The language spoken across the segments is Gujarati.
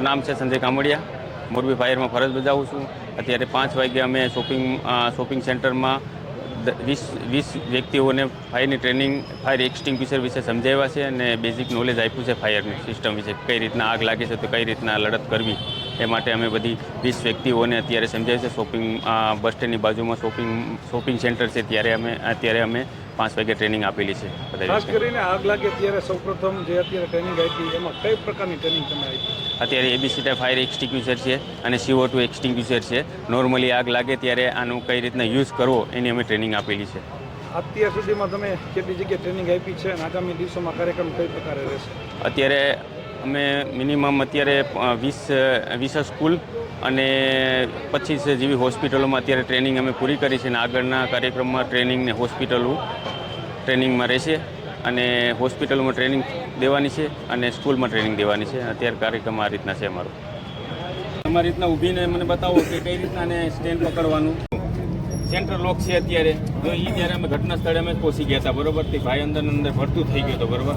નામ છે સંજય કામડિયા, મોરબી ફાયરમાં ફરજ બજાવું છું. અત્યારે 5 વાગે અમે શોપિંગ સેન્ટરમાં 20 વ્યક્તિઓને ફાયરની ટ્રેનિંગ, ફાયર એક્સટિંગ્વિશર વિશે સમજાવ્યા છે અને બેઝિક નોલેજ આપ્યું છે ફાયરની સિસ્ટમ વિશે, કઈ રીતના આગ લાગે છે તો કઈ રીતના લડત કરવી. એ માટે અમે બધી 20 વ્યક્તિઓને અત્યારે સમજાવ્યું છે. બસ સ્ટેન્ડની બાજુમાં શોપિંગ સેન્ટર છે, અત્યારે અમે 5 વાગે ટ્રેનિંગ આપેલી છે. ખાસ કરીને આગ લાગે ત્યારે સૌપ્રથમ જે અત્યારે ટ્રેનિંગ આપી એમાં કઈ પ્રકારની ટ્રેનિંગ તમે આપી? અત્યારે એબીસી ફાયર એક્સટિંગ્વિશર છે અને CO2 એક્સટિંગ્વિશર છે. નોર્મલી આગ લાગે ત્યારે આનું કઈ રીતના યુઝ કરવો એની અમે ટ્રેનિંગ આપેલી છે. અત્યાર સુધીમાં તમે કેટલી જગ્યાએ ટ્રેનિંગ આપી છે અને આગામી દિવસોમાં કાર્યક્રમ કઈ પ્રકારે રહેશે? અત્યારે અમે મિનિમમ અત્યારે 20 સ્કૂલ અને 25 જેવી હોસ્પિટલોમાં અત્યારે ટ્રેનિંગ અમે પૂરી કરી છે અને આગળના કાર્યક્રમમાં ટ્રેનિંગને ટ્રેનિંગમાં રહેશે અને હોસ્પિટલોમાં ટ્રેનિંગ દેવાની છે અને સ્કૂલમાં ટ્રેનિંગ દેવાની છે. અત્યારે કાર્યક્રમ આ રીતના છે અમારો. તમારી રીતના ઊભીને મને બતાવો કે કઈ રીતના સ્ટેન્ડ પકડવાનું. સેન્ટ્રલ લોક છે અત્યારે, જો એ ત્યારે અમે ઘટના સ્થળે અમે પહોંચી ગયા હતા, બરોબર. તે ભાઈ અંદર ભરતું થઈ ગયો હતો, બરોબર.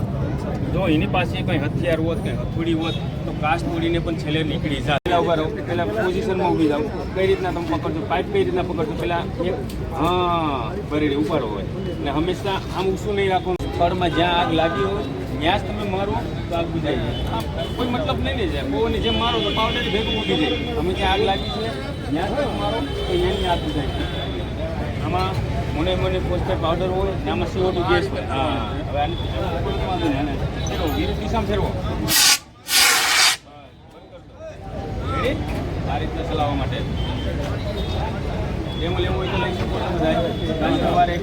જો એની પાસે કંઈ હથિયાર હોત, કંઈ હથોડી હોત તો કાચ તોડીને પણ છેલ્લે નીકળી જાય. પહેલાં ઉભા રહો, પહેલાં પોઝિશનમાં ઊભી જાઓ. કઈ રીતના તમે પકડજો, પાઇપ કઈ રીતના પકડજો, પહેલાં ભરી ઉપાડો હોય અને હંમેશા આમ ઊંચું નહીં રાખવાનું. સ્થળમાં જ્યાં આગ લાગી હોય ત્યાં જ તમે મારો તો આગ બુઝાઈ જાય. કોઈ મતલબ નહીં જાય, કોઈને જેમ મારો તો પાવડર ભેગું ઉઠી જાય. અમે જ્યાં આગ લાગી છે ત્યાં જ મારો તો અહીંયાની આગ બુઝાઈ જાય. આમાં મને ફોસ્ફેટ પાવડર હોય ને આમાં CO2 ગેસ હોય. હવે વિરુદ્ધ દિશામાં ફેરવો. આ રીતના ચલાવવા માટે લેવું હોય તો લઈ શકો. સવારે